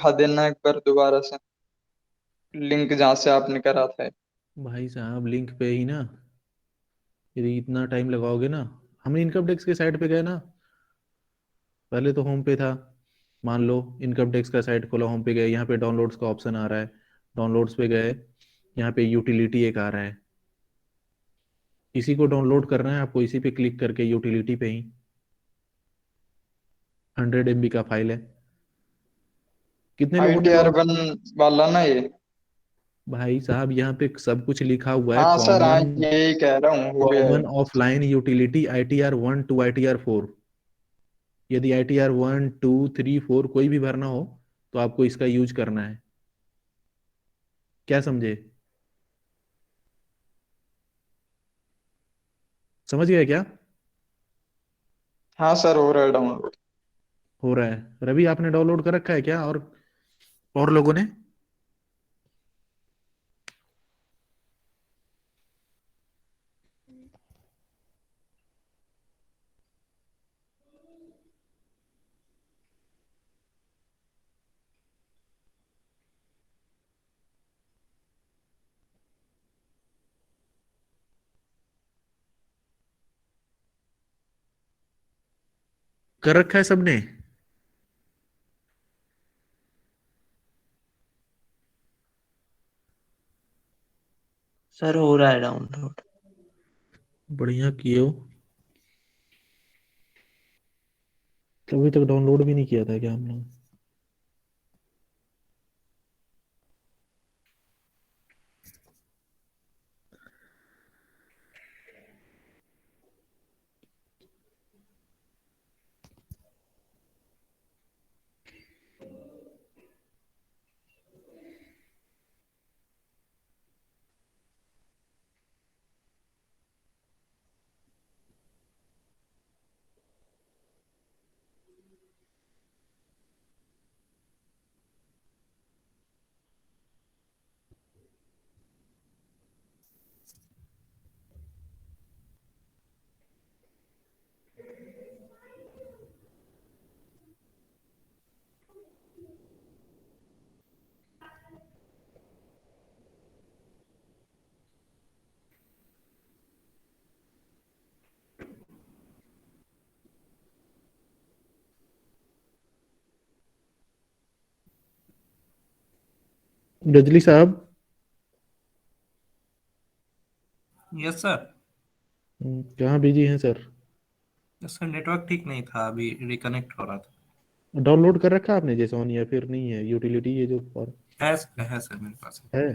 दिखा देना एक बार दोबारा से, लिंक जहाँ से आपने करा था। भाई साहब लिंक पे ही ना, यदि इतना टाइम लगाओगे ना, हम इनकम टैक्स के साइट पे गए ना, पहले तो होम पे था, मान लो इनकम टैक्स का साइट खोला, होम पे गए, यहाँ पे डाउनलोड्स का ऑप्शन आ रहा है, डाउनलोड्स पे गए, यहाँ पे यूटिलिटी एक आ रहा है, इसी को डाउनलोड करना है आपको, इसी पे क्लिक करके यूटिलिटी पे ही, 100 MB का फाइल है। कितने लोगों ने ITR डाउन, वन वाला ना ये? भाई साहब यहाँ पे सब कुछ लिखा हुआ है, हाँ सर, हाँ कॉमन, यही कह रहा हूँ, हो गया है। Common offline utility ITR 1 to ITR 4। यदि ITR 1 2 3 4 कोई भी भरना हो तो आपको इसका यूज करना है। क्या समझे? समझ गए क्या? हाँ सर, हो रहा है डाउनलोड। हो रहा है। रवि आपने डाउनलोड कर रखा है क्या, और लोगों ने? कर रखा है सबने? सर हो रहा है डाउनलोड। बढ़िया किए हो। तो अभी तक डाउनलोड भी नहीं किया था क्या हमने? गजली साहब। Yes sir. कहाँ बिजी हैं सर? यस सर, नेटवर्क ठीक नहीं था, अभी रिकनेक्ट हो रहा था। डाउनलोड कर रखा है आपने जेसॉन, या फिर नहीं है यूटिलिटी ये जो फॉर है सर मेरे पास। है?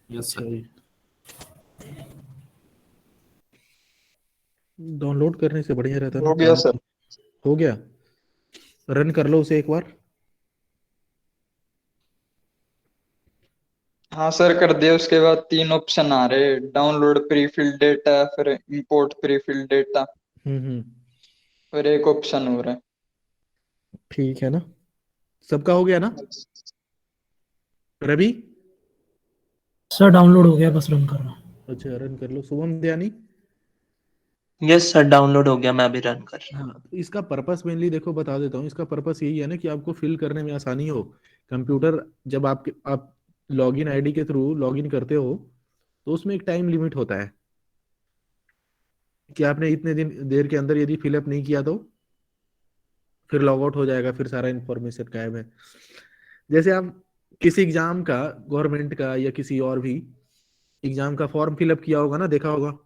यस अच्छा सर। जी। डाउनलोड करने से बढ़िया रहता ना हो गया काम। सर। हो गया? रन कर लो उसे एक बार। हाँ सर, कर दिया। उसके बाद तीन ऑप्शन आ रहे, डाउनलोड प्री फिल्ड डेटा, फिर इंपोर्ट प्री फिल्ड डेटा, हम्म। और एक ऑप्शन हो रहा है। ठीक है ना? सबका हो गया ना? रवि? सर डाउनलोड हो गया, बस रन कर रहा हूँ। अच्छा रन कर लो। शुभम दयानी? यस सर डाउनलोड हो गया, मैं अभी रन कर रहा हाँ, तो इसका पर्पस मेनली देखो, बता देता हूँ, इसका पर्पस यही है ना कि आपको फिल करने में आसानी हो। कंप्यूटर जब आप लॉगिन आईडी के थ्रू लॉगिन करते हो, तो उसमें एक टाइम लिमिट होता है कि आपने इतने दिन देर के अंदर यदि फिलअप नहीं किया तो फिर लॉग आउट हो जाएगा, फिर सारा इन्फॉर्मेशन गायब है। जैसे आप किसी एग्जाम का, गवर्नमेंट का या किसी और भी एग्जाम का फॉर्म फिलअप किया होगा ना, देखा होगा?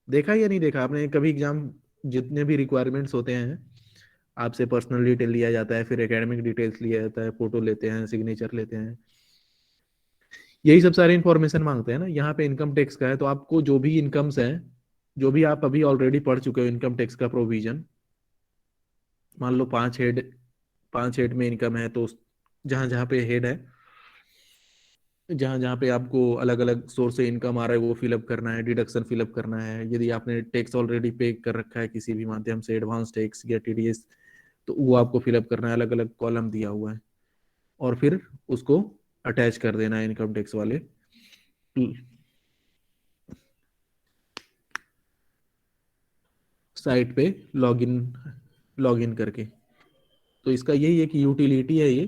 देखा या नहीं देखा आपने कभी एग्जाम? जितने भी रिक्वायरमेंट्स होते हैं, आपसे पर्सनल डिटेल लिया जाता है, फिर एकेडमिक डिटेल्स लिया जाता है, फोटो लेते हैं, सिग्नेचर लेते हैं, यही सब सारी इंफॉर्मेशन मांगते हैं ना। यहाँ पे इनकम टैक्स का है, तो आपको जो भी इनकम्स हैं, जो भी आप अभी ऑलरेडी पढ़ चुके हो इनकम टैक्स का प्रोविजन, मान लो 5 हेड, 5 हेड में इनकम है, तो जहां जहां पे हेड है, जहां जहां पे आपको अलग अलग सोर्स से इनकम आ रहा है, वो फिलअप करना है, डिडक्शन फिलअप करना है। यदि आपने टैक्स ऑलरेडी पे कर रखा है किसी भी माध्यम से, एडवांस टैक्स या TDS, तो वो आपको फिलअप करना है, अलग अलग कॉलम दिया हुआ है, और फिर उसको अटैच कर देना है इनकम टैक्स वाले साइट पे, लॉगिन लॉगिन करके। तो इसका यही है कि यूटिलिटी है ये,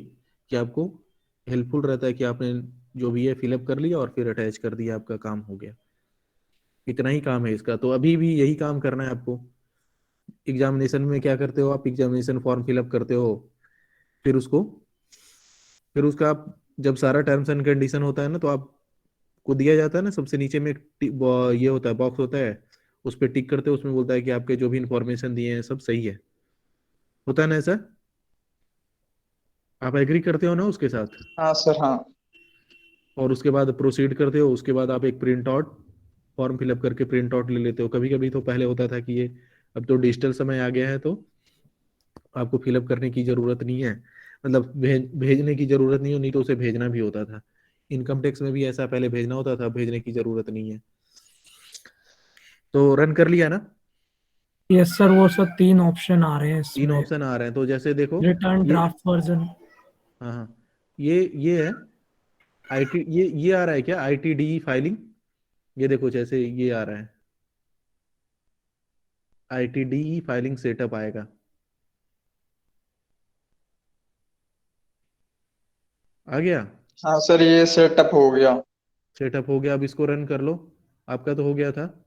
कि आपको हेल्पफुल रहता है कि आपने जो भी है फिलअप कर लिया और फिर अटैच कर दिया, आपका काम हो गया। इतना ही काम है इसका। तो अभी भी यही काम करना है आपको। एग्जामिनेशन में क्या करते हो आप, एग्जामिनेशन फॉर्म फिलअप करते हो, फिर फिर उसका आप जब सारा टर्म्स एंड कंडीशन होता है ना, तो आपको दिया जाता है ना, सबसे नीचे में एक ये होता है, बॉक्स होता है, उस पर टिक करते हो, उसमें बोलता है कि आपके जो भी इंफॉर्मेशन दिए हैं सब सही है। होता है ना ऐसा? आप एग्री करते हो ना उसके साथ? हाँ सर हाँ। और उसके बाद प्रोसीड करते हो। उसके बाद आप एक प्रिंट आउट फॉर्म फिलअप करके प्रिंट आउट ले लेते हो। कभी कभी तो पहले होता था कि ये, अब तो डिजिटल समय आ गया है, तो आपको फिलअप करने की जरूरत नहीं है, मतलब भेजने की जरूरत नहीं हो, नहीं तो उसे भेजना भी होता था। इनकम टैक्स में भी ऐसा पहले भेजना होता था, भेजने की जरूरत नहीं है। तो रन कर लिया ना? यस सर, वो सर 3 ऑप्शन आ रहे हैं 3 इसमें। ऑप्शन आ रहे हैं, तो जैसे देखो रिटर्न ये, ड्राफ्ट वर्जन। हाँ हाँ, ये है आईटी, ये आ रहा है क्या, आईटीडी फाइलिंग? ये देखो जैसे ये आ रहा है, आईटीडी फाइलिंग सेटअप आएगा, आ गया। हाँ सर ये सेटअप हो गया। सेटअप हो गया, अब इसको रन कर लो। आपका तो हो गया था।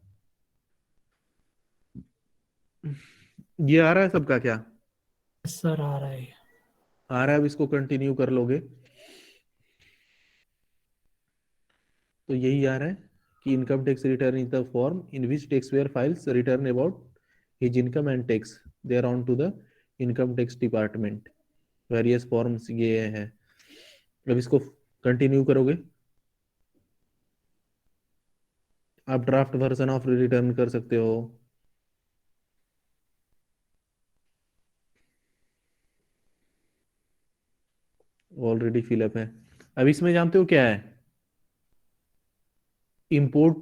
ये आ रहा है सबका क्या? यस सर, आ रहा है। आ रहा है, अब इसको कंटिन्यू कर लोगे तो यही आ रहा है कि income tax return is the form in which tax payer files return about his income and tax there on to the income tax department, various forms ये है। अब इसको कंटिन्यू करोगे, आप ड्राफ्ट वर्जन ऑफ रिटर्न कर सकते हो। Already fill up है। अब इसमें जानते हो क्या है, इंपोर्ट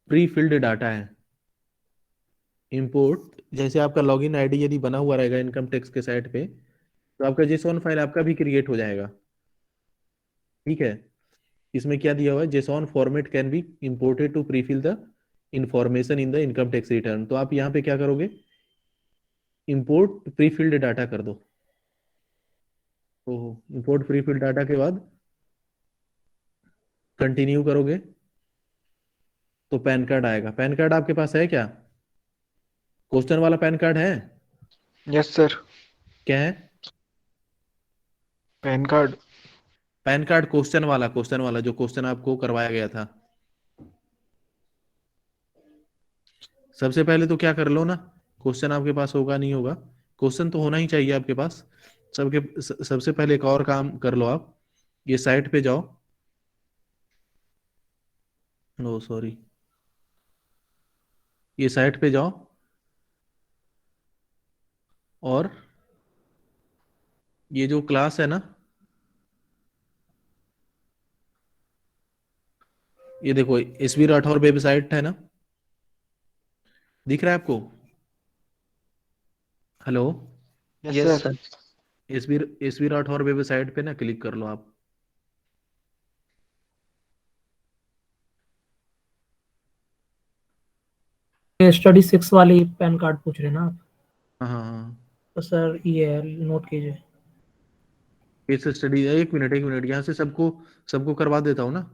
प्री फिल्ड डाटा है। इंपोर्ट, जैसे आपका लॉगिन आईडी यदि बना हुआ रहेगा इनकम टैक्स के साइट पे, तो आपका जेसॉन फाइल आपका भी क्रिएट हो जाएगा। ठीक है? इसमें क्या दिया हुआ है, JSON format can be imported to prefill the information in the income tax return. तो आप यहाँ पे क्या करोगे, इंपोर्ट प्रीफिल्ड डाटा कर दो। तो इंपोर्ट प्रीफिल्ड डाटा के बाद कंटिन्यू करोगे तो पैन कार्ड आएगा। पैन कार्ड आपके पास है क्या? क्वेश्चन वाला पैन कार्ड है? Yes sir. क्या है? Pan card. Pan card question वाला जो क्वेश्चन आपको करवाया गया था। सबसे पहले तो क्या कर लो ना, क्वेश्चन आपके पास होगा नहीं होगा, क्वेश्चन तो होना ही चाहिए आपके पास। सबसे पहले एक और काम कर लो आप, ये साइट पे जाओ। नो सॉरी, ये साइट पे जाओ और ये जो क्लास है ना, ये देखो एसवी राठौर वेबसाइट है ना, दिख रहा है आपको? Hello? Yes yes sir. Sir. SV Rathore website पे ना क्लिक कर लो आप। ये स्टडी 6 वाली पैन कार्ड पूछ रहे हैं ना आप? हाँ हाँ हाँ, तो सर ये है, नोट कीजिए। केस स्टडी, एक मिनट यहाँ से सबको सबको करवा देता हूँ ना।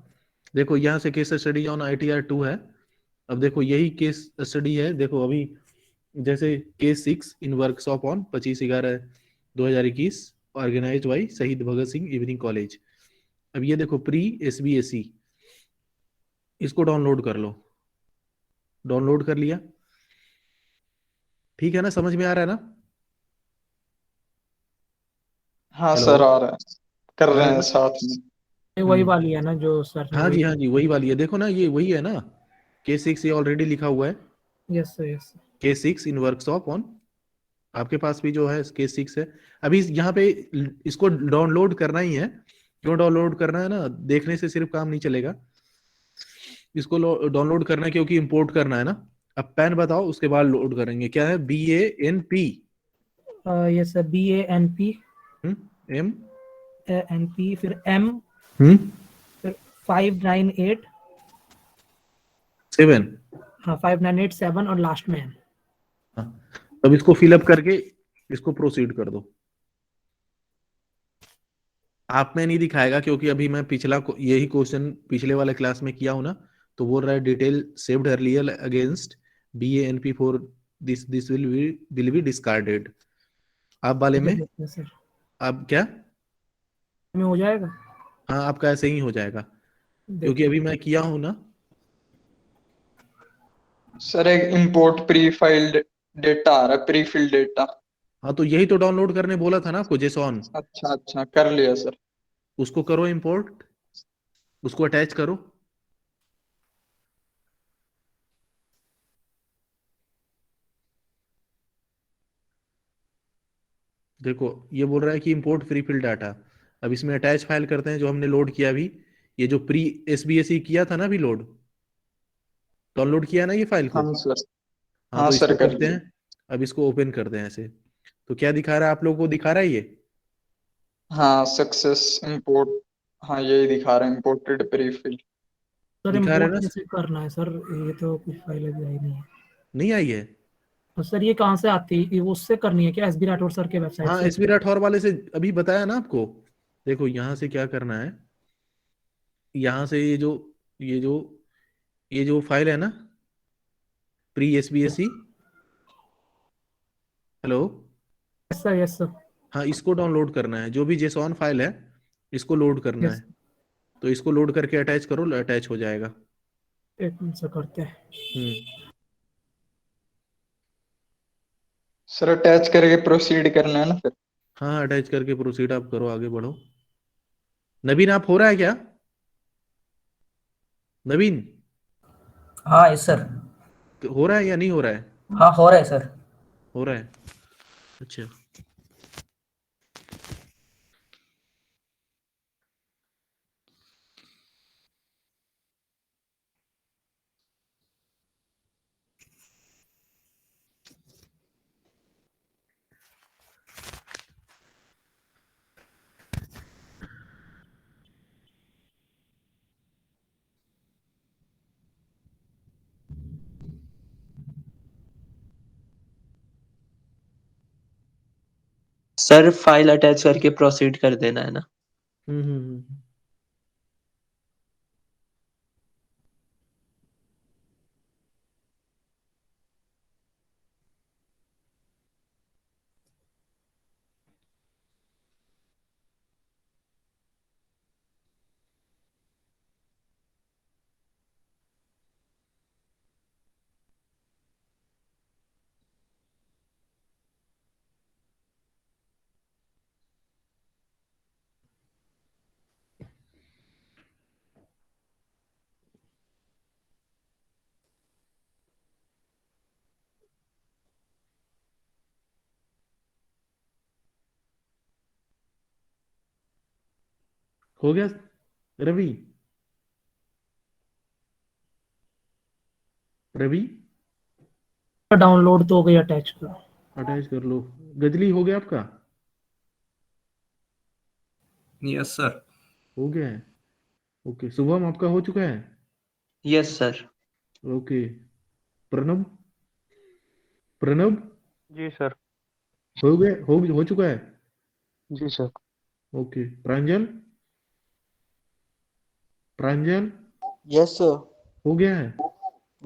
देखो यहाँ से केस स्टडी ऑन ITR 2 है। अब देखो यही केस स्टडी है, देखो अभी जैसे case 6 in workshop on 25/11/2021 organized by Shaheed Bhagat Singh evening college. अब ये देखो प्री SBSE, इसको डाउनलोड कर लो। डाउनलोड कर लिया? ठीक है ना, समझ में आ रहा है ना? हाँ हेलो? सर आ रहा है, कर आ रहे रहा है हैं ना? साथ में। ये वही हम्म, वाली है ना जो सर ने हाँ वही। जी, हाँ जी, वही वाली है। देखो ना, ये वही है ना, K6 ये ऑलरेडी लिखा हुआ है। Yes sir, yes sir. K6 in workshop on, आपके पास भी जो है K6 है। अभी यहाँ पे इसको डाउनलोड करना ही है। क्यों डाउनलोड करना है ना, देखने से सिर्फ काम नहीं चलेगा, इसको डाउनलोड करना है क्योंकि इंपोर्ट करना है ना। अब पैन बताओ, उसके बाद लोड करेंगे। क्या है? BANP। Yes sir, BANP। M। NP फिर M, हम्म। फिर 598। 7। हाँ, 5987 और लास्ट में M। हाँ, अब इसको फिलअप करके इसको प्रोसीड कर दो। आप में नहीं दिखाएगा क्योंकि अभी मैं यही क्वेश्चन पिछले वाले क्लास में किया हूं ना, तो बोल रहा है detail saved earlier against BANP for this will be discarded. आप वाले में देखते हैं सर, आप क्या, में हो जाएगा। हाँ आपका ऐसे ही हो जाएगा क्योंकि देखते अभी मैं किया हूं ना। सर एक इंपोर्ट प्री फाइल्ड डेटा आ रहा है, प्री फिल डेटा। हाँ तो यही तो डाउनलोड करने बोला था ना आपको, जेसॉन। अच्छा अच्छा, कर लिया सर। उसको करो इंपोर्ट, उसको अटैच करो। देखो ये बोल रहा है कि इंपोर्ट फ्री फिल डाटा। अब इसमें अटैच फाइल करते हैं जो हमने लोड किया अभी, ये जो प्री SBSE किया था ना अभी लोड, डाउनलोड किया ना ये फाइल को। हाँ सर। हाँ हाँ तो सर, इसको कर करते लिया। हैं। अब इसको ओपन करते हैं ऐसे। तो क्या दिखा रहा है, आप लोगों को दिखा रहा है ये? हाँ, सक्सेस इंपोर्ट। हाँ, यही दिखा रहा है, इंपोर्टेड प्री फिल। सर दिखा रहा है इम्पोर्ट ना? कैसे करना है सर? ये तो कुछ फाइल अभी आई नहीं है। नहीं आई है? तो सर ये कहाँ से आती है? ये उससे करनी है क्या, SB राठौर सर के वेबसाइट हाँ से? SB राठौर वाले से अभी बताया ना आपको। देखो यहाँ से क्या करना है, यहाँ से ये जो ये जो फाइल है ना, pre SBSE, hello, yes sir, yes sir, हाँ इसको डाउनलोड करना है, जो भी जेसॉन फाइल है इसको लोड करना यस। है। तो इसको लोड करके अटैच करो, अटैच हो जाएगा। एक मिनट से करते हैं। हम्म। सर अटैच करके प्रोसीड करना है ना फिर? हाँ अटैच करके प्रोसीड आप करो, आगे बढ़ो। नवीन आप हो रहा है क्या? नवीन हाँ यस सर। हो रहा है या नहीं हो रहा है? हाँ हो रहा है सर। हो रहा है, अच्छा। सर फाइल अटैच करके प्रोसीड कर देना है ना? हम्म। हो गया रवि? रवि डाउनलोड तो हो गई, अटैच करो। अटैच कर लो। गजली हो गया आपका? Yes sir. हो गया है, ओके। शुभम आपका हो चुका है? Yes sir. Okay. Pranab, Pranab ji sir. हो गया, हो चुका है? जी sir. Okay. Pranjal, Pranjal yes sir. हो गया है?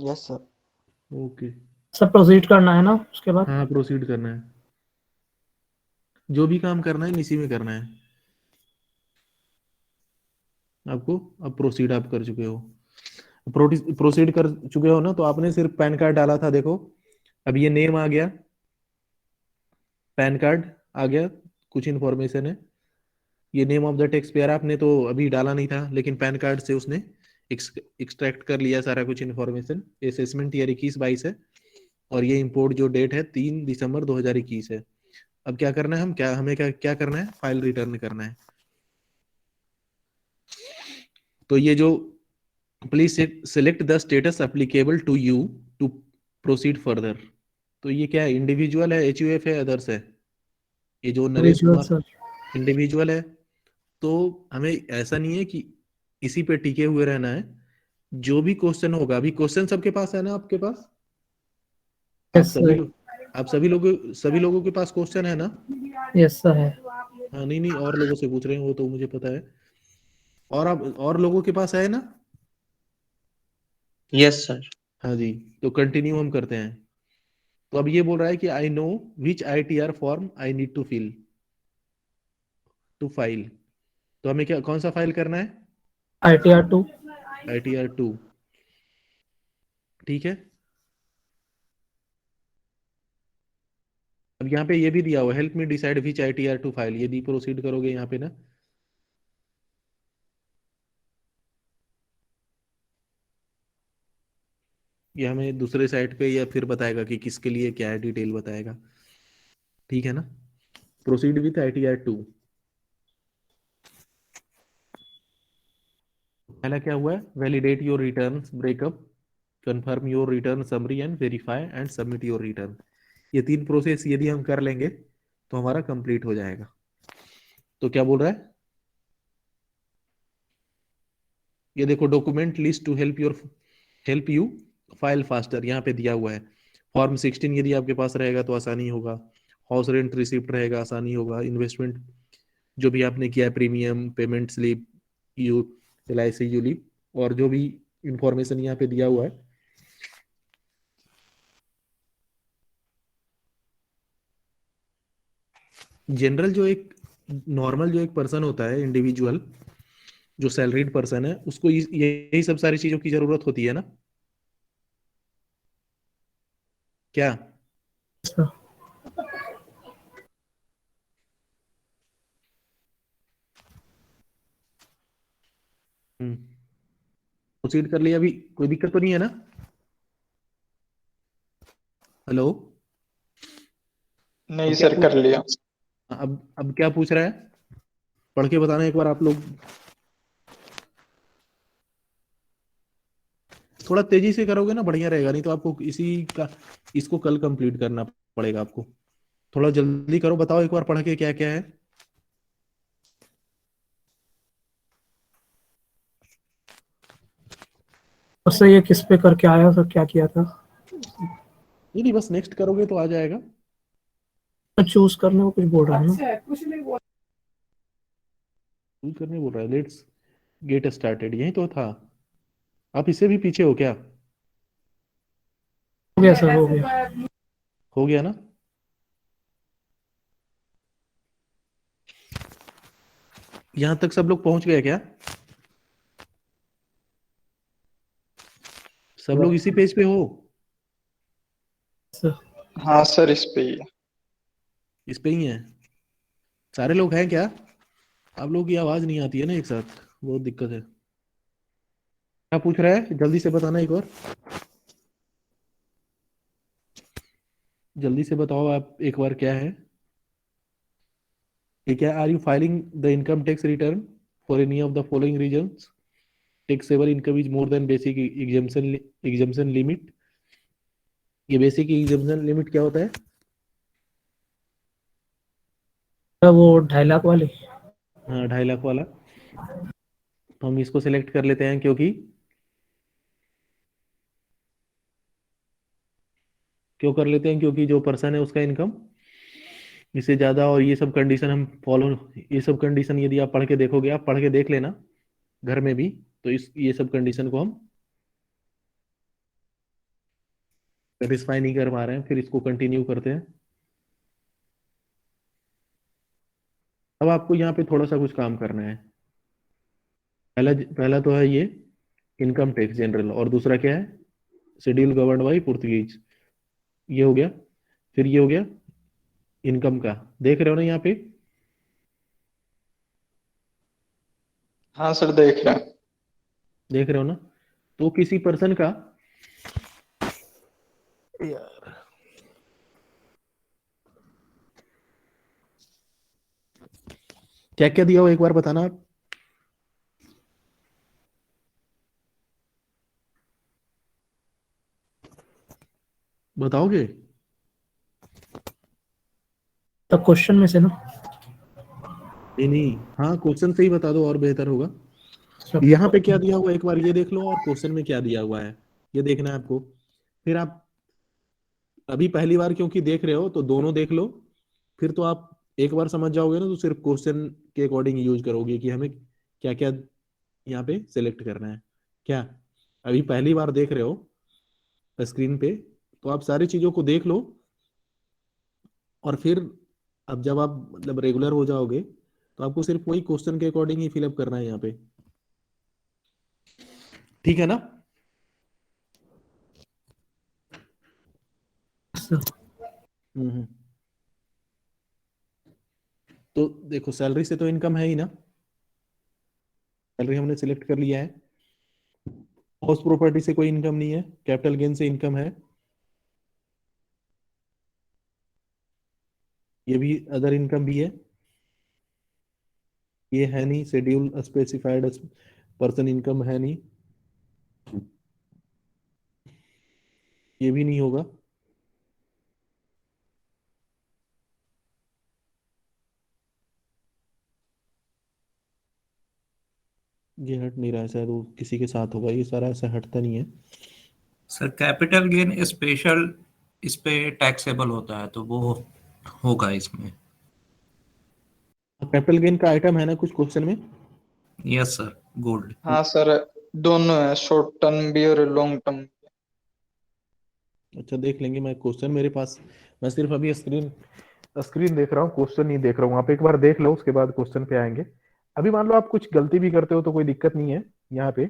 Yes sir. Okay. Sir proceed करना है ना उसके बाद? हाँ प्रोसीड करना है, जो भी काम करना है इसी में करना है आपको। अब प्रोसीड आप कर चुके हो, प्रोसीड कर चुके हो ना, तो आपने सिर्फ पैन कार्ड डाला था, देखो अब ये नेम आ गया, पैन कार्ड आ गया, कुछ इन्फॉर्मेशन है, ये name of the tax payer आपने तो अभी डाला नहीं था, लेकिन पैन कार्ड से उसने एक्सट्रैक्ट कर लिया सारा कुछ इन्फॉर्मेशन। असेसमेंट ईयर 21-22 है, और ये इंपोर्ट जो डेट है 3 दिसंबर 2021 है। अब क्या करना है, हमें क्या करना है, फाइल रिटर्न करना है। तो ये जो please select the status applicable to you to proceed further, तो ये क्या है, इंडिविजुअल है, HUF है, अदर्स है? ये जो Naresh visual Kumar sir. Individual है, तो हमें ऐसा नहीं है कि इसी पे टिके हुए रहना है। जो भी क्वेश्चन होगा, अभी क्वेश्चन सबके पास है ना, आपके पास? आप यस सभी सर, लोग, आप सभी लोगों के पास क्वेश्चन है ना? यस सर है। हाँ नहीं नहीं, और लोगों से पूछ रहे हैं, वो तो मुझे पता है। और आप और लोगों के पास है ना? Yes sir. हाँ जी, तो कंटिन्यू हम करते हैं। तो अब ये बोल रहा है कि I know which ITR form I need to fill to file. तो हमें क्या, कौन सा फाइल करना है? ITR2। ITR2। ठीक है। अब यहाँ पे ये भी दिया हुआ, help me decide which ITR2 file, यदि प्रोसीड करोगे यहाँ पे ना, ये हमें दूसरे साइट पे या फिर बताएगा कि किसके लिए क्या है, डिटेल बताएगा। ठीक है ना? Proceed with ITR2। पहला क्या हुआ है? Validate your return breakup, confirm your return summary and verify and submit your return. ये 3 प्रोसेस यदि हम कर लेंगे तो हमारा कंप्लीट हो जाएगा। तो क्या बोल रहा है? ये देखो, document list to help you file faster, यहाँ पे दिया हुआ है। फॉर्म 16 यदि आपके पास रहेगा तो आसानी होगा, हाउस रेंट रिसिप्ट रहेगा आसानी होगा, इन्वेस्टमेंट जो भी आपने किया है, premium payment slip, you LIC ULIP, और जो भी इंफॉर्मेशन यहाँ पे दिया हुआ है। जनरल जो एक नॉर्मल जो एक पर्सन होता है, इंडिविजुअल जो सैलरीड पर्सन है, उसको यही सब सारी चीजों की जरूरत होती है ना? क्या? सर प्रोसीड कर लिया, अभी कोई दिक्कत तो नहीं है ना? हेलो? नहीं अब क्या सर, कर लिया। अब क्या पूछ रहा है? पढ़ के बताना एक बार आप लोग, थोड़ा तेजी से करोगे ना बढ़िया रहेगा, नहीं तो आपको इसको कल कंप्लीट करना पड़ेगा आपको। थोड़ा जल्दी करो, बताओ एक बार पढ़ के क्या क्या है। उससे ये किस पे करके आया सर, क्या किया था? नहीं नहीं, बस नेक्स्ट करोगे तो आ जाएगा। चूज करने को कुछ बोल रहा है ना? चूज करने बोल रहा है, लेट्स गेट स्टार्टेड, यही तो था। आप इससे भी पीछे हो क्या? हो गया सर, हो गया। हो गया ना? यहां तक सब लोग पहुंच गए क्या? सब लोग इसी पेज पे हो? सर हाँ सर, इस पे ही है। इस पे ही हैं सारे लोग? हैं क्या? आप लोगों की आवाज नहीं आती है ना एक साथ, बहुत दिक्कत है। क्या पूछ रहा है, जल्दी से बताना एक बार, जल्दी से बताओ आप एक बार क्या है। ठीक है, are you filing the income tax return for any of the following reasons? Taxable income is more than basic exemption limit. ये बेसिक एग्जम्पशन लिमिट क्या होता है? वो 2.5 लाख वाले। हाँ, 2.5 लाख वाला। तो हम इसको सिलेक्ट कर लेते हैं, क्योंकि क्यों कर लेते हैं? क्योंकि जो पर्सन है उसका इनकम इससे ज्यादा, और ये सब कंडीशन हम फॉलो, ये सब कंडीशन यदि आप पढ़ के देखोगे, आप पढ़ के देख लेना घर में भी, तो इस ये सब कंडीशन को हम सेटिस्फाई नहीं कर पा रहे हैं, फिर इसको कंटिन्यू करते हैं। अब आपको यहाँ पे थोड़ा सा कुछ काम करना है। पहला पहला तो है ये इनकम टैक्स जनरल, और दूसरा क्या है? शेड्यूल गवर्नड बाई पुर्तगीज, ये हो गया। फिर ये हो गया इनकम का, देख रहे हो ना यहाँ पे? हाँ सर, देख रहे हैं। देख रहे हो ना? तो किसी पर्सन का, यार क्या क्या दिया हो एक बार बताना आप। बताओगे? तो क्वेश्चन में से ना? नहीं नहीं, हाँ क्वेश्चन से ही बता दो और बेहतर होगा। सर यहाँ पे क्या दिया हुआ है एक बार ये देख लो, और क्वेश्चन में क्या दिया हुआ है ये देखना है आपको। फिर आप अभी पहली बार क्योंकि देख रहे हो तो दोनों देख लो, फिर तो आप एक बार समझ जाओगे ना तो सिर्फ क्वेश्चन के अकॉर्डिंग यूज करोगे कि हमें क्या क्या यहाँ पे सिलेक्ट करना है। क्या अभी पहली बार देख रहे हो स्क्रीन पे, तो आप सारी चीजों को देख लो, और फिर अब जब आप मतलब रेगुलर हो जाओगे तो आपको सिर्फ वही क्वेश्चन के अकॉर्डिंग ही फिलअप करना है यहाँ पे। ठीक है ना? सर हम्म। तो देखो सैलरी से तो इनकम है ही ना, सैलरी हमने सिलेक्ट कर लिया है। हाउस प्रॉपर्टी से कोई इनकम नहीं है, कैपिटल गेन से इनकम है, ये भी अदर इनकम भी है। ये है नहीं, शेड्यूल स्पेसिफाइड पर्सन इनकम है नहीं, ये भी नहीं होगा। ये हट नहीं रहा है, शायद वो किसी के साथ होगा, ये सारा ऐसा हटता नहीं है। सर कैपिटल गेन स्पेशल इस पे टैक्सेबल होता है तो वो होगा इसमें। कैपिटल गेन का आइटम है ना कुछ क्वेश्चन में? Yes sir, gold. हाँ सर, दोनों है, शॉर्ट टर्म भी और लॉन्ग टर्म। अच्छा देख लेंगे, मैं क्वेश्चन मेरे पास, मैं सिर्फ अभी स्क्रीन स्क्रीन देख रहा हूँ, क्वेश्चन नहीं देख रहा हूँ। आप एक बार देख लो, उसके बाद क्वेश्चन पे आएंगे। अभी मान लो आप कुछ गलती भी करते हो तो कोई दिक्कत नहीं है यहाँ पे।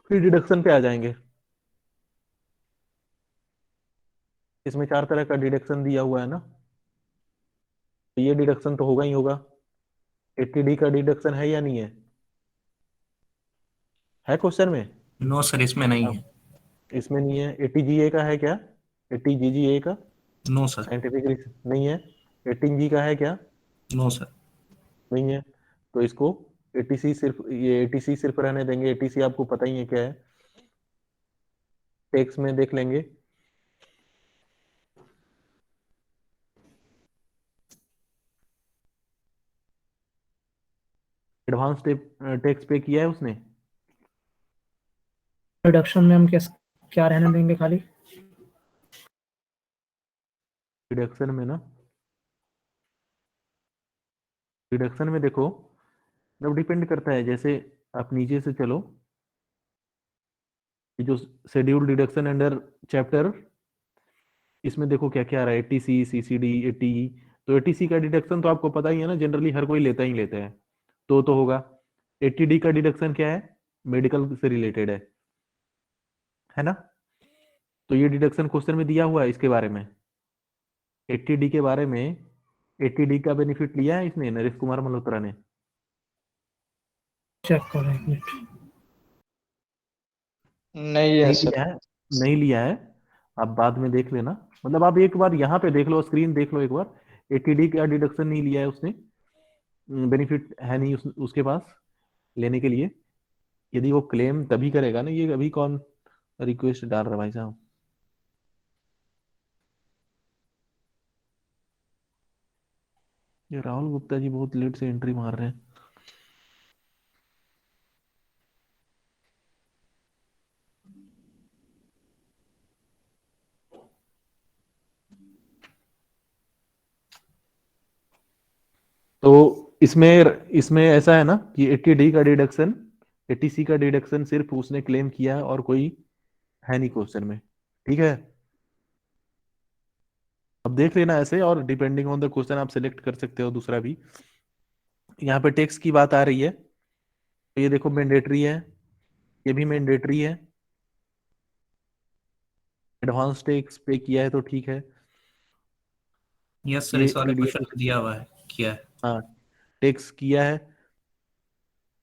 फिर डिडक्शन पे आ जाएंगे। इसमें 4 तरह का डिडक्शन दिया हुआ है ना, तो ये डिडक्शन तो होगा ही होगा। 80D का डिडक्शन है या नहीं है? है क्वेश्चन में? नो सर, इसमें नहीं अब है। इसमें नहीं है। 80GA का है क्या? 80GGA का नो सर। साइंटिफिक नहीं है। 18G का है क्या? No sir. नहीं है। तो इसको 80C सिर्फ, ये 80C सिर्फ रहने देंगे। 80C आपको पता ही है क्या है, टेक्स्ट में देख लेंगे। एडवांस टैक्स पे किया है उसने? रिडक्शन में हम क्या रहने देंगे खाली? डिडक्शन में ना, डिडक्शन में देखो, जब डिपेंड करता है, जैसे आप नीचे से चलो, ये जो शेड्यूल डिडक्शन अंडर चैप्टर, इसमें देखो क्या क्या आ रहा है, 80C, CCD, 80E। तो 80C का डिडक्शन तो आपको पता ही है ना, जनरली हर कोई लेता ही लेता है, तो होगा। 80D का डिडक्शन क्या है? मेडिकल से रिलेटेड है ना? तो ये डिडक्शन क्वेश्चन में दिया हुआ है इसके बारे में। 80D के बारे में, 80D का बेनिफिट लिया है इसने, नरेश कुमार मल्होत्रा ने? चेक कर रहे हैं, एक मिनट। नहीं है नहीं सर। लिया है, नहीं लिया है। आप बाद में देख लेना, मतलब आप एक बार यहाँ पे देख लो, स्क्रीन देख लो एक बार। 80D का डिडक्शन नहीं लिया है उसने, बेनिफिट है नहीं उसके पास लेने के लिए। यदि वो क्लेम तभी करेगा ना, ये अभी कौन रिक्वेस्ट डाल रहा है भाई साहब? ये राहुल गुप्ता जी बहुत लेट से एंट्री मार रहे हैं। तो इसमें इसमें ऐसा है ना कि 80D का डिडक्शन, 80C का डिडक्शन सिर्फ उसने क्लेम किया है और कोई है नहीं क्वेश्चन में। ठीक है, अब देख लेना ऐसे, और डिपेंडिंग ऑन द क्वेश्चन आप सिलेक्ट कर सकते हो दूसरा भी। यहाँ पे टैक्स की बात आ रही है, तो ये देखो मैंडेटरी है, ये भी मैंडेटरी है। एडवांस टैक्स पे किया है तो ठीक है। यस सर, ये इस वाले क्वेश्चन टीडीएस, में दिया हुआ है क्या है। हाँ टैक्स किया है।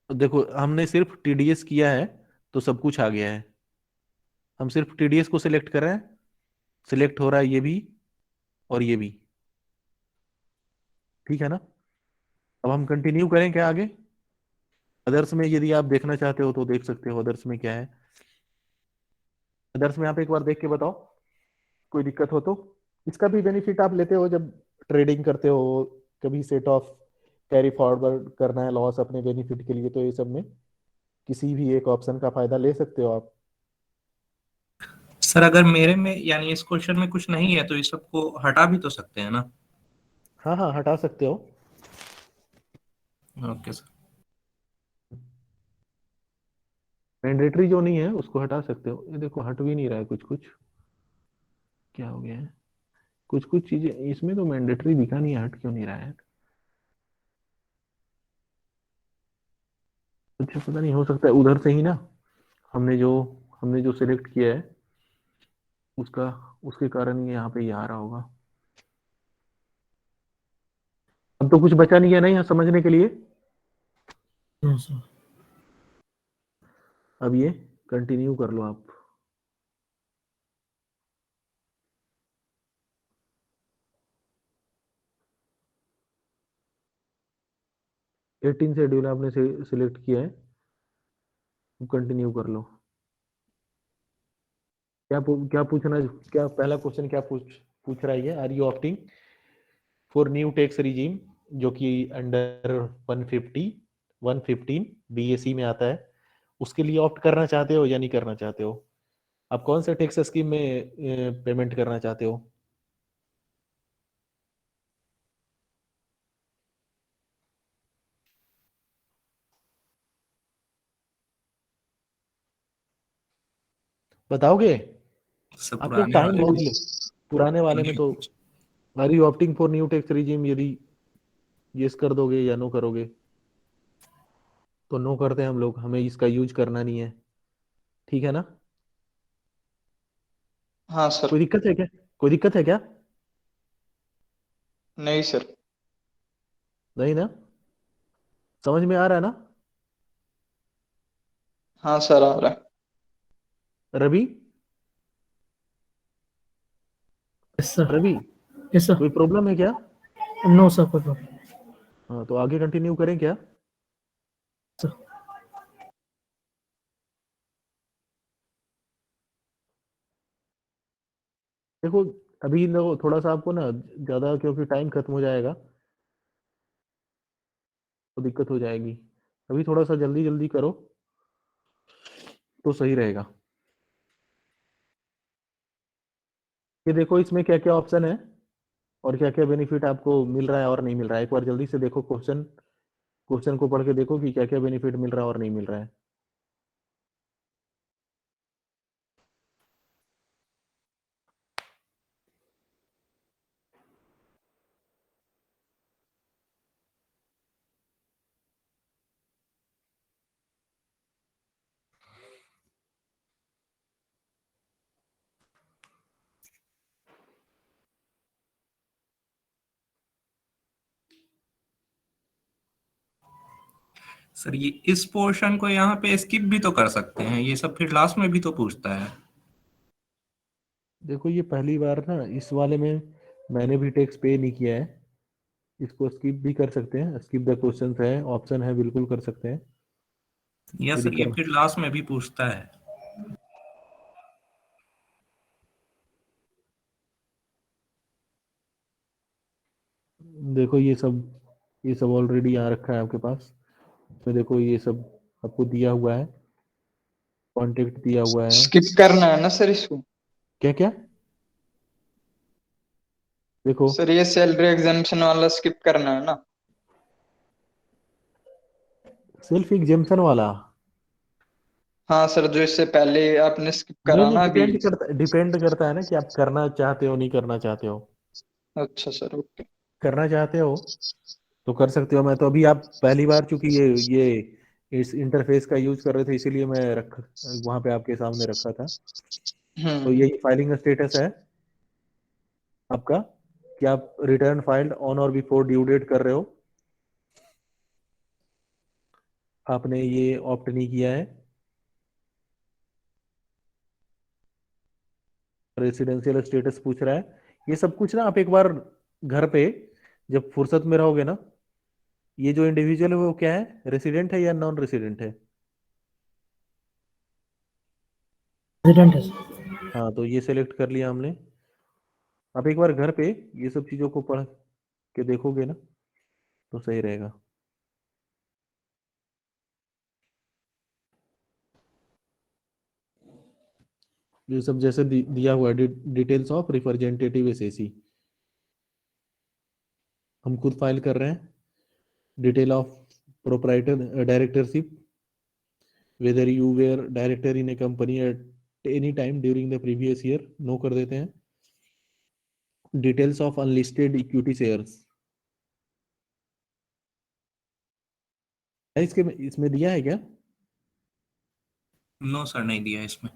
तो देखो हमने सिर्फ टीडीएस किया है तो सब कुछ आ गया है। हम सिर्फ टीडीएस को सिलेक्ट कर रहे हैं, सिलेक्ट हो रहा है ये भी और ये भी। ठीक है ना? अब हम कंटिन्यू करें क्या आगे? अदर्स में यदि आप देखना चाहते हो तो देख सकते हो, अदर्स में क्या है। अदर्स में आप एक बार देख के बताओ, कोई दिक्कत हो तो। इसका भी बेनिफिट आप लेते हो जब ट्रेडिंग करते हो, कभी सेट ऑफ कैरी फॉरवर्ड करना है लॉस अपने बेनिफिट के लिए, तो ये सब में किसी भी एक ऑप्शन का फायदा ले सकते हो आप। सर अगर मेरे में यानी इस क्वेश्चन में कुछ नहीं है तो इस सबको हटा भी तो सकते हैं ना? हाँ हाँ, हटा सकते हो। Okay sir. मैंडेटरी जो नहीं है उसको हटा सकते हो। ये देखो हट भी नहीं रहा है कुछ कुछ, क्या हो गया है? कुछ कुछ चीजें इसमें तो मैंडेटरी दिखा नहीं है, हट क्यों नहीं रहा है? अच्छा पता नहीं, हो सकता है उधर से ही ना, हमने जो हमने जो सिलेक्ट किया है उसका, उसके कारण ये यहाँ पे ये आ रहा होगा। अब तो कुछ बचा नहीं है ना यहाँ समझने के लिए। No sir. अब ये कंटिन्यू कर लो आप। एटीन शेड्यूल आपने सिलेक्ट किया है, कंटिन्यू कर लो। क्या पूछना, क्या पहला क्वेश्चन क्या पूछ रहा है ये? Are you opting for new tax regime, जो कि अंडर 150 115 बीएसी में आता है, उसके लिए ऑप्ट करना चाहते हो या नहीं करना चाहते हो? आप कौन से टैक्स स्कीम में पेमेंट करना चाहते हो? बताओगे? सर आप तो पुराने टाइम वाले बहुत में ले, पुराने वाले में तो। Are you opting for new tax regime, यदि यस कर दोगे या नो करोगे? तो नो करते हैं हम लोग, हमें इसका यूज करना नहीं है, ठीक है ना? हाँ सर। कोई दिक्कत है क्या? कोई दिक्कत है क्या? नहीं सर। नहीं ना? समझ में आ रहा है ना? हाँ सर आ रहा है। Ravi, yes sir. Ravi yes sir. कोई प्रॉब्लम है क्या? नो सर, कोई प्रॉब्लम। हाँ तो आगे कंटिन्यू करें क्या? सर। देखो अभी देखो थोड़ा सा आपको ना ज्यादा, क्योंकि टाइम खत्म हो जाएगा तो दिक्कत हो जाएगी। अभी थोड़ा सा जल्दी जल्दी करो तो सही रहेगा। ये देखो इसमें क्या क्या ऑप्शन है और क्या क्या बेनिफिट आपको मिल रहा है और नहीं मिल रहा है। एक बार जल्दी से देखो, क्वेश्चन क्वेश्चन को पढ़ के देखो कि क्या क्या बेनिफिट मिल रहा है और नहीं मिल रहा है। सर ये इस पोर्शन को यहाँ पे स्किप भी तो कर सकते हैं, ये सब फिर लास्ट में भी तो पूछता है। देखो ये पहली बार ना इस वाले में मैंने भी टैक्स पे नहीं किया है, इसको स्किप भी कर सकते हैं, स्किप द क्वेश्चन है ऑप्शन है, बिल्कुल कर सकते हैं। यस यदि सर, ये कर फिर लास्ट में भी पूछता है। देखो ये सब ऑलरेडी आ रखा है आपके पास, तो देखो ये सब आपको दिया हुआ है, कॉन्टेक्ट दिया हुआ है। स्किप करना है ना सर इसको? क्या क्या? देखो सर ये सैलरी एग्जाम्पशन वाला स्किप करना है ना? सेल्फ एग्जेम्पशन वाला? हाँ सर, जो इससे पहले आपने स्किप नहीं करा नहीं, ना अभी। डिपेंड करता है ना कि आप करना चाहते हो नहीं करना चाहते हो। अच्छा सर, ओके। करना चाहते हो तो कर सकते हो। मैं तो अभी, आप पहली बार चूंकि ये इस इंटरफेस का यूज कर रहे थे इसीलिए मैं रख वहां पे आपके सामने रखा था। तो हम्म। यही फाइलिंग स्टेटस है आपका कि आप रिटर्न फाइल्ड ऑन और बिफोर ड्यू डेट कर रहे हो। आपने ये ऑप्ट नहीं किया है। रेसिडेंशियल स्टेटस पूछ रहा है। ये सब कुछ ना आप एक बार घर पे जब फुर्सत में रहोगे ना, ये जो इंडिविजुअल है वो क्या है, रेसिडेंट है या नॉन रेसिडेंट है? रेजिडेंट है सर। हाँ तो ये सेलेक्ट कर लिया हमने। आप एक बार घर पे ये सब चीजों को पढ़ के देखोगे ना तो सही रहेगा। ये सब जैसे दिया हुआ है डिटेल्स ऑफ रिप्रेजेंटेटिव एसएसी, हम खुद फाइल कर रहे हैं। Detail of proprietor directorship, whether you were director in a company at any time during the previous year, no कर देते हैं। Details of unlisted equity shares इसके इसमें दिया है क्या? नो सर, नहीं दिया इसमें।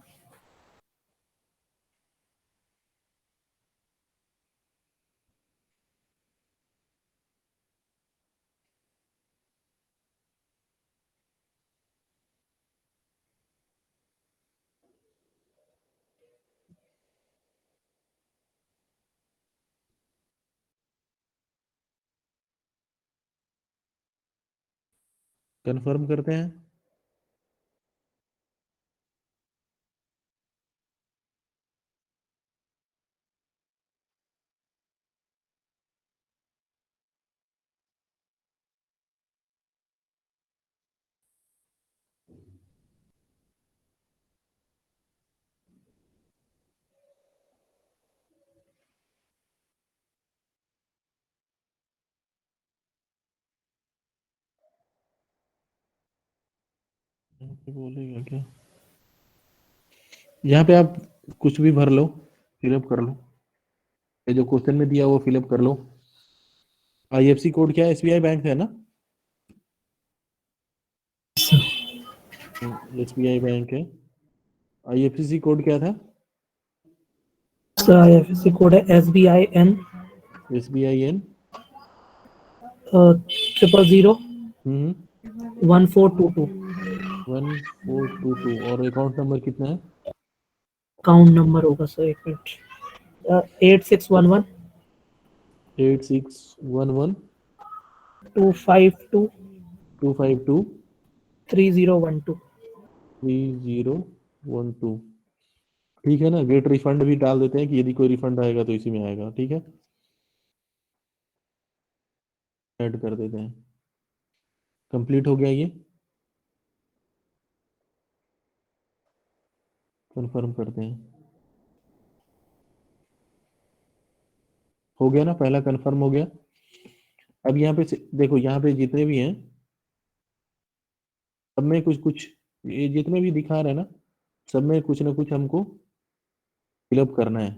कंफर्म करते हैं। यहाँ पे बोलेगा क्या? यहाँ पे आप कुछ भी भर लो, फिलअप कर लो, ये जो क्वेश्चन में दिया वो फिलअप कर लो। आईएफसी कोड क्या है? एसबीआई बैंक है ना? एसबीआई बैंक है। आईएफसी कोड क्या था? सर आईएफएससी कोड है SBIN एसबीआईएन 000 1422। 1422 और अकाउंट नंबर कितना है? अकाउंट नंबर होगा सर, एक मिनट, 8611 8611 252 252 3012। 3012। ठीक है ना? गेट रिफंड भी डाल देते हैं कि यदि कोई रिफंड आएगा तो इसी में आएगा। ठीक है, ऐड कर देते हैं। कंप्लीट हो गया ये, कंफर्म करते हैं। हो गया ना, पहला कंफर्म हो गया। अब यहाँ पे देखो, यहाँ पे जितने भी हैं सब में कुछ कुछ, ये जितने भी दिखा रहे हैं ना, सब में कुछ ना कुछ हमको फिलअप करना है।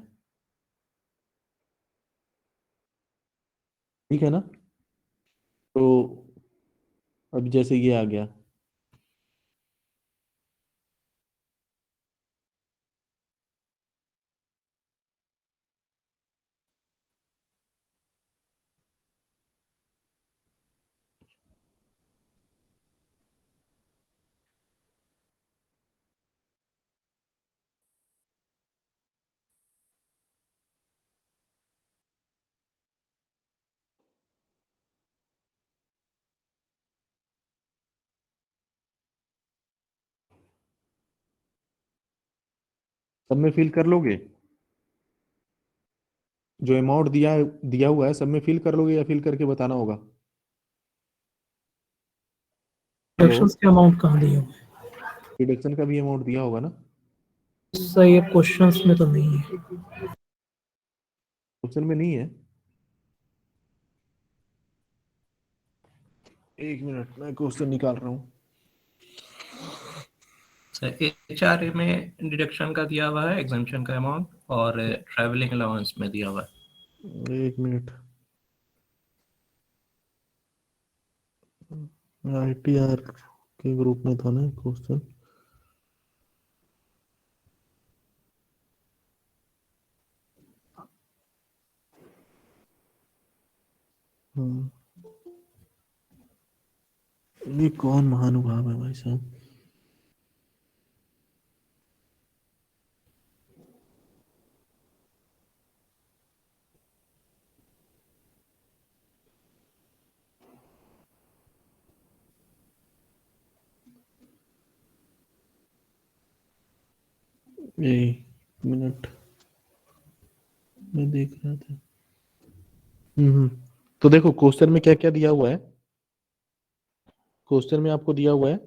ठीक है ना? तो अब जैसे ये आ गया, सब में फिल कर लोगे? जो अमाउंट दिया हुआ है सब में फिल कर लोगे या फिल करके बताना होगा? हेलो, डिडक्शंस के अमाउंट कहाँ दिए हुए डिडक्शन का भी अमाउंट दिया होगा ना? हैं सर? ये क्वेश्चंस में तो नहीं है। क्वेश्चन में नहीं है। एक मिनट, मैं क्वेश्चन निकाल रहा हूँ। सर HRA में डिडक्शन का दिया हुआ है, एग्जाम्पशन का अमाउंट, और ट्रैवलिंग अलाउंस में दिया हुआ है। एक मिनट, आईटीआर के ग्रुप में था ना क्वेश्चन। ये कौन महानुभाव है भाई साहब? एक मिनट, मैं देख रहा था। तो देखो क्वेश्चन में क्या क्या दिया हुआ है। क्वेश्चन में आपको दिया हुआ है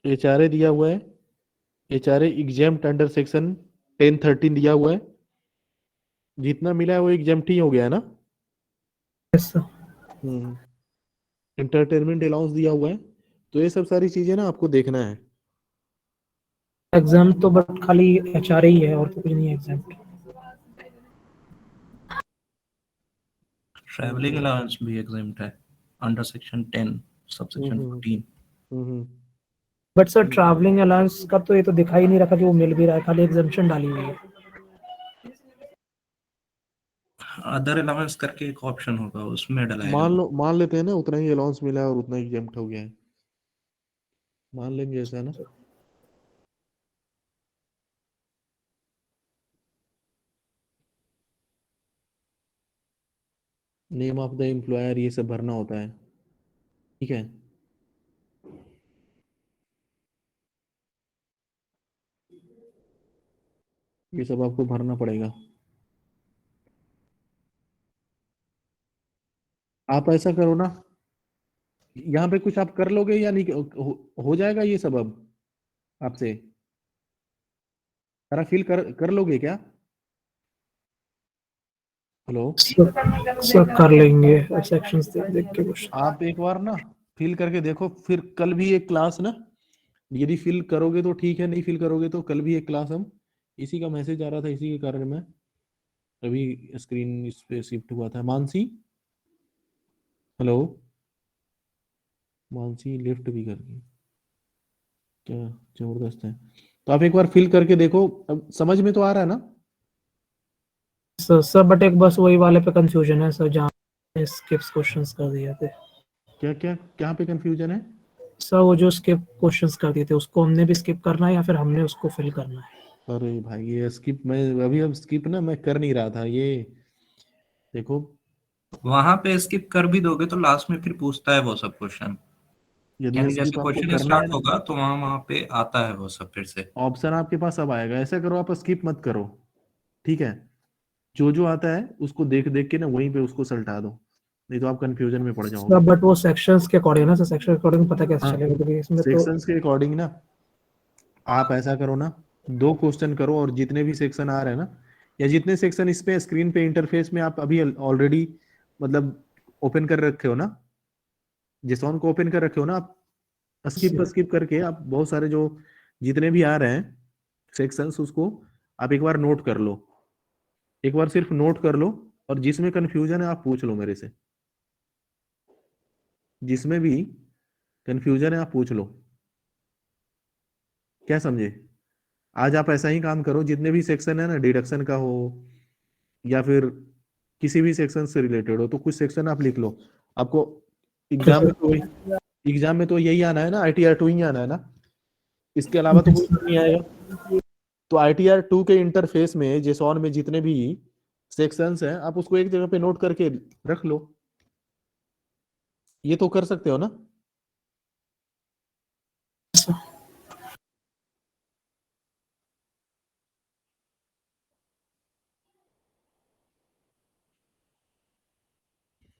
HRA दिया हुआ है, HRA एग्जाम्ड अंडर सेक्शन 1013 दिया हुआ है। जितना मिला है वो एग्जाम्ड ही हो गया है ना। Yes sir. एंटरटेनमेंट अलाउंस दिया हुआ है। तो ये सब सारी चीजें ना आपको देखना है। एग्जाम तो बट खाली एचआरए ही है और तो कुछ नहीं है एग्जाम। ट्रैवलिंग अलाउंस भी एग्जाम्प्ट है under section 10 subsection 14। But sir travelling allowance का तो ये तो दिखाई नहीं रखा कि वो मिल भी रहा है, खाली एग्जाम्पशन डाली हुई है। अदर अलाउंस करके एक ऑप्शन होगा उसमें डलाएगा। मान लेते हैं ना उतना ही अलाउंस मिला है और उतना ही एग्जाम्प्ट हो गया है। मान लेंगे ऐसा ना। नेम ऑफ द एम्प्लॉयर ये सब भरना होता है, ठीक है। ये सब आपको भरना पड़ेगा। आप ऐसा करो ना, यहाँ पे कुछ आप कर लोगे या नहीं, हो जाएगा ये सब अब आपसे। सारा फिल कर लोगे क्या? हेलो, सब कर लेंगे सेक्शंस देख देख के कुछ। आप एक बार ना फिल करके देखो, फिर कल भी एक क्लास ना, यदि फिल करोगे तो ठीक है, नहीं फिल करोगे तो कल भी एक क्लास हम, इसी का मैसेज आ रहा था, इसी के कारण मैं अभी स्क्रीन इस पे शिफ्ट हुआ था। मानसी, हेलो, मानसी लिफ्ट भी कर दी, क्या जबरदस्त है। तो आप एक बार फिल करके देखो, अब समझ में तो आ रहा है ना। सर बट एक बस वही वाले पे कंफ्यूजन है सर, जहाँ स्किप्स क्वेश्चंस कर दिए थे। क्या क्या क्या पे कंफ्यूजन है? सर वो जो स्किप क्वेश्चंस कर दिए थे उसको हमने भी स्किप करना है या फिर हमने उसको फिल करना है? अरे भाई ये स्किप, मैं अभी अब स्किप ना मैं कर नहीं रहा था ये। देखो वहां पे स्किप कर भी दोगे तो लास्ट में फिर पूछता है वो सब क्वेश्चन, यदि यानी स्किप जैसे आपको क्वेश्चन करना है स्टार्ट ना, होगा तो वहां वहां पे आता है वो सब फिर से। ऑप्शन आपके पास अब आएगा। ऐसा करो, आप स्किप मत करो, ठीक है। जो जो आता है उसको देख देख के ना वहीं पे उसको सल्टा दो, नहीं तो आप कंफ्यूजन में पड़ सर जाओगे। बट वो सेक्शंस के अकॉर्डिंग है ना सर, सेक्शन के अकॉर्डिंग पता कैसे हाँ, चलेगा, क्योंकि इसमें तो सेक्शंस के अकॉर्डिंग ना आप ऐसा करो ना, 2 क्वेश्चन करो और जितने भी सेक्शन आ रहे हैं ना, या जितने सेक्शन इस पे स्क्रीन पे इंटरफेस में आप अभी ऑलरेडी मतलब ओपन कर रखे हो ना, जिसॉन को ओपन कर रखे हो ना, आप स्किप स्किप करके आप बहुत सारे जो जितने भी आ रहे हैं सेक्शंस उसको आप एक बार नोट कर लो, एक बार सिर्फ नोट कर लो, और जिसमें कंफ्यूजन है आप पूछ लो मेरे से, जिसमें भी कंफ्यूजन है आप पूछ लो। क्या समझे? आज आप ऐसा ही काम करो, जितने भी सेक्शन है ना, डिडक्शन का हो या फिर किसी भी सेक्शन से रिलेटेड हो, तो कुछ सेक्शन आप लिख लो। आपको एग्जाम में तो एग्जाम में तो यही आना है ना, ITR 2 ही आना है ना, इसके अलावा तो कुछ नहीं आएगा। तो ITR 2 के इंटरफेस में जेसॉन में जितने भी सेक्शंस हैं आप उसको एक जगह पे नोट करके रख लो। ये तो कर सकते हो ना।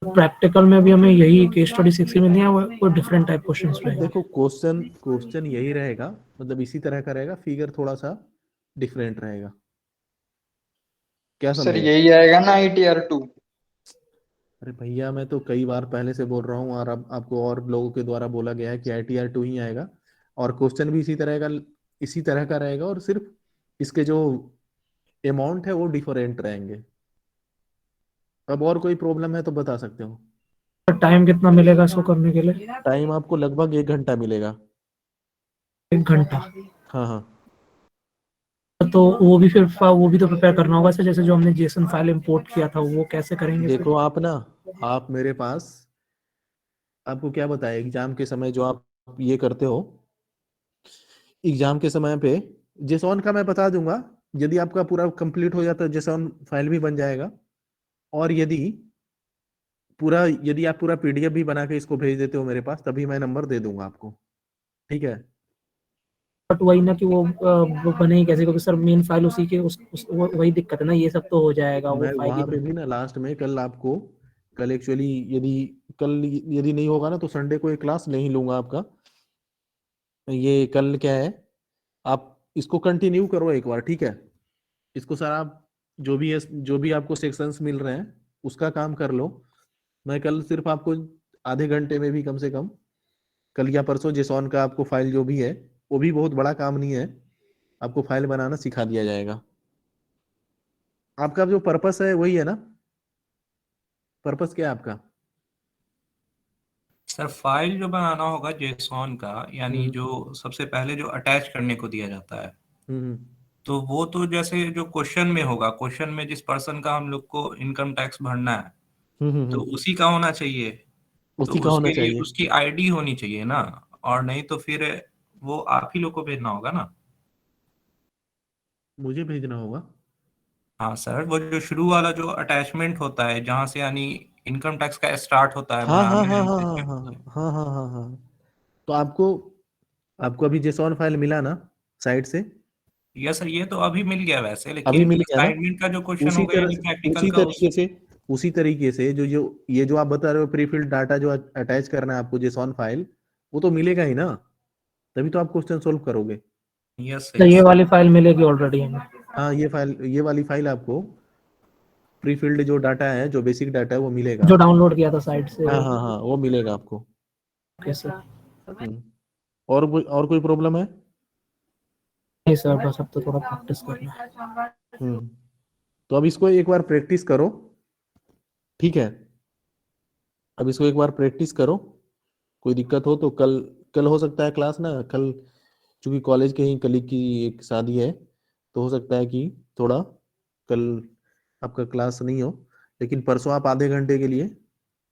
प्रैक्टिकल में भी हमें यही केस स्टडी 60 में नहीं है, वो डिफरेंट टाइप क्वेश्चंस रहेंगे। देखो क्वेश्चन क्वेश्चन यही रहेगा, मतलब इसी तरह का रहेगा, फिगर थोड़ा सा डिफरेंट रहेगा। क्या सर समझे? यही आएगा ना ITR 2? अरे भैया मैं तो कई बार पहले से बोल रहा हूँ, और अब आपको और लोगों के द्वारा बोला गया है कि ITR 2 ही आएगा, और क्वेश्चन भी इसी तरह का रहेगा, और सिर्फ इसके जो अमाउंट है वो डिफरेंट रहेंगे। अब और कोई प्रॉब्लम है तो बता सकते हो। टाइम कितना मिलेगा इसको करने के लिए? टाइम आपको लगभग 1 घंटा मिलेगा। 1 घंटा? हाँ हाँ, तो वो भी फिर वो भी तो प्रिपेयर करना होगा सर, जैसे जो हमने जेसन फाइल इंपोर्ट किया था वो कैसे करेंगे फिर? देखो आप ना, आप मेरे पास, आपको क्या बताया एग्जाम के समय जो आप ये करते हो, एग्जाम के समय पे जेसॉन का मैं बता दूंगा, यदि आपका पूरा कंप्लीट हो जाता है जेसॉन फाइल भी बन जाएगा, और यदि पूरा, यदि आप पूरा पीडीएफ भी बना के इसको भेज देते हो मेरे पास, तभी मैं नंबर दे दूंगा आपको, ठीक है। बट वही ना कि वो बने ही कैसे, क्योंकि सर मेन फाइल उसी के वही दिक्कत है ना, ये सब तो हो जाएगा, वो मैं फाइल ही वहां पे भी ना लास्ट में कल आपको, कल एक्चुअली यदि कल यदि नहीं होगा ना तो संडे को एक क्लास नहीं लूंगा आपका। ये कल क्या है, आप इसको कंटिन्यू करो एक बार, ठीक है। इसको सर आप जो भी आपको सेक्शंस मिल रहे हैं उसका काम कर लो। मैं कल सिर्फ आपको आधे घंटे में भी कम से कम, कल या परसों जेसॉन का आपको फाइल जो भी है, वो भी बहुत बड़ा काम नहीं है, आपको फाइल बनाना सिखा दिया जाएगा। आपका जो पर्पस है वही है ना, पर्पस क्या है आपका? सर फाइल जो बनाना होगा जेसॉन का, यानी हम्म जो सबसे पहले जो अटैच करने को दिया जाता है, हम्म तो वो तो जैसे जो क्वेश्चन में होगा, क्वेश्चन में जिस पर्सन का हम लोग को इनकम टैक्स भरना है, तो हम्म। उसी का होना चाहिए। तो उसी का होना उसके लिए चाहिए। उसकी आईडी होनी चाहिए ना, और नहीं तो फिर वो आप ही लोग को भेजना होगा ना। मुझे भेजना होगा? हाँ सर, वो जो शुरू वाला जो अटैचमेंट होता है, जहाँ से यानी इनकम टैक्स का स्टार्ट होता है, हाँ हाँ भराना हाँ है हाँ मैच हाँ करना हाँ होता है। हाँ हाँ हाँ हाँ। तो आपको आपको अभी जेसॉन फाइल मिला ना साइट से? यस सर, ये तो अभी मिल गया वैसे, अभी लेकिन मिल गया ना? असाइनमेंट का जो क्वेश्चन उसी होगा तरह यानी से प्रैक्टिकल का उस। उसी तरीके से जो जो ये जो आप बता रहे हो प्रीफिल्ड डाटा जो अटैच करना है आपको जेसॉन फाइल, वो तो मिलेगा ही ना, तभी तो आप क्वेश्चन सोल्व करोगे। यस तो ये यस। वाली फाइल मिलेगी ऑलरेडी हमें, हाँ, ये वाली फाइल आपको, प्रीफिल्ड जो डाटा है, जो बेसिक डाटा है वो मिलेगा। जो डाउनलोड किया था साइट से हाँ वो। हाँ हाँ, वो मिलेगा आपको। Okay sir. हम्म। और कोई प्रॉब्लम है? नहीं सर, बस अब तो थोड़ा प्रैक्टिस करना है। हम्म। तो अब इसको एक बार प्रैक्टिस करो, ठीक है। अब इसको एक बार प्रैक्टिस करो, कोई दिक्कत हो तो कल, कल हो सकता है क्लास ना, कल चूंकि कॉलेज के ही कलीग की एक शादी है, तो हो सकता है कि थोड़ा कल आपका क्लास नहीं हो, लेकिन परसों आप आधे घंटे के लिए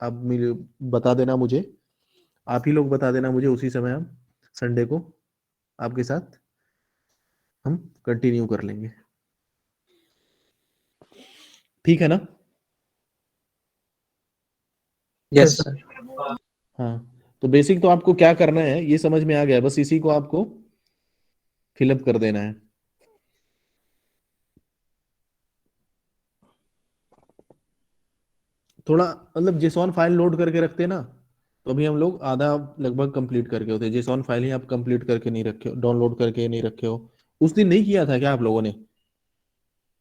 आप मुझे बता देना, मुझे आप ही लोग बता देना मुझे, उसी समय हम संडे को आपके साथ हम कंटिन्यू कर लेंगे, ठीक है ना? Yes sir. हाँ, तो बेसिक तो आपको क्या करना है ये समझ में आ गया, बस इसी को आपको फिलअप कर देना है। थोड़ा मतलब जेसॉन फाइल लोड करके रखते हैं ना, तो अभी हम लोग आधा लगभग कंप्लीट करके होते। जेसॉन फाइल ही आप कंप्लीट करके नहीं रखे हो, डाउनलोड करके नहीं रखे हो, उस दिन नहीं किया था क्या आप लोगों ने?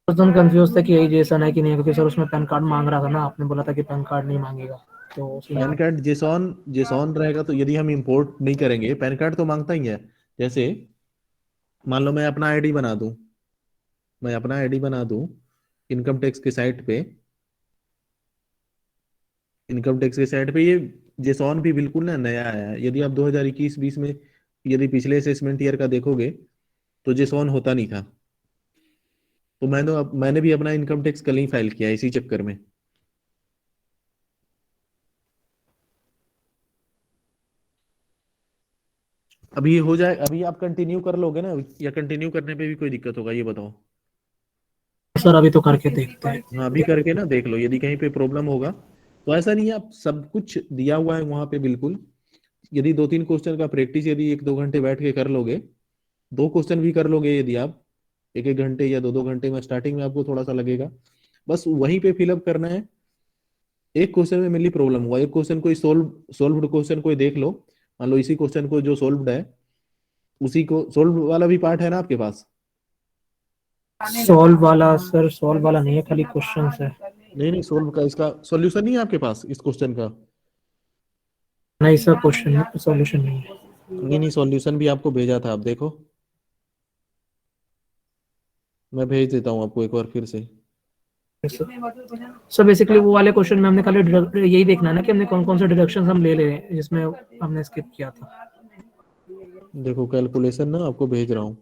उस दिन कंफ्यूज थे कि यही जेसन है कि नहीं, क्योंकि सर उसमें पैन कार्ड मांग रहा था ना, आपने बोला था कि पैन कार्ड नहीं मांगेगा, तो उसमें। पैन कार्ड जेसॉन जेसॉन रहेगा तो यदि हम इंपोर्ट नहीं करेंगे, पैन कार्ड तो मांगता ही है। जैसे मान लो मैं अपना आईडी बना दूं इनकम टैक्स के साइट पे, इनकम टैक्स के साइट पे ये जेसॉन भी बिल्कुल ना नया आया है। यदि आप 2021-20 में यदि पिछले असेसमेंट ईयर का देखोगे तो जेसॉन होता नहीं था। तो मैंने भी अपना इनकम टैक्स कल ही फाइल किया है इसी चक्कर में। अभी ये हो जाए, अभी आप कंटिन्यू कर लोगे ना, या कंटिन्यू करने पे भी कोई दिक्कत होगा ये बताओ? सर अभी तो करके देखते हाँ, अभी हैं। करके ना देख लो, यदि कहीं पे प्रॉब्लम होगा तो ऐसा नहीं है, आप सब कुछ दिया हुआ है वहां पे बिल्कुल। यदि 2-3 क्वेश्चन का प्रैक्टिस यदि 1-2 घंटे बैठ के कर लोगे, 2 क्वेश्चन भी कर लोगे यदि आप 1-1 घंटे या 2-2 घंटे में, स्टार्टिंग में आपको थोड़ा सा लगेगा, बस वहीं पे फिलअप करना है। एक क्वेश्चन में मेनली प्रॉब्लम हुआ, एक क्वेश्चन कोई सोल्व्ड क्वेश्चन कोई देख लो, मान लो इसी क्वेश्चन को जो सोल्व्ड है, उसी को सोल्व वाला भी पार्ट है ना आपके पास? सॉल्व वाला सर, सॉल्व वाला नहीं है, खाली क्वेश्चन है। नहीं नहीं, सोल्व का इसका सॉल्यूशन नहीं है आपके पास इस क्वेश्चन का? नहीं सर, क्वेश्चन सॉल्यूशन नहीं है। नहीं नहीं, सॉल्यूशन भी आपको भेजा था, आप देखो, मैं भेज देता हूँ आपको एक बार फिर से। सर बेसिकली वो वाले क्वेश्चन में हमने खाली यही देखना है ना कि हमने कौन कौन से डिडक्शन हम ले हैं, जिसमें हमने स्किप किया था। देखो कैलकुलेशन ना आपको भेज रहा हूँ,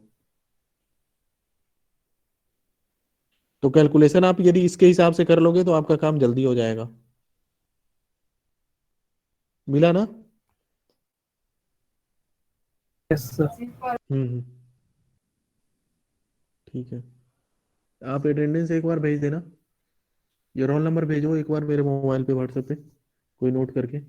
तो कैलकुलेशन आप यदि इसके हिसाब से कर लोगे तो आपका काम जल्दी हो जाएगा। मिला ना? Yes sir. हम्म। ठीक है, आप अटेंडेंस एक बार भेज देना, ये रोल नंबर भेजो एक बार मेरे मोबाइल पे व्हाट्सएप पे। कोई नोट करके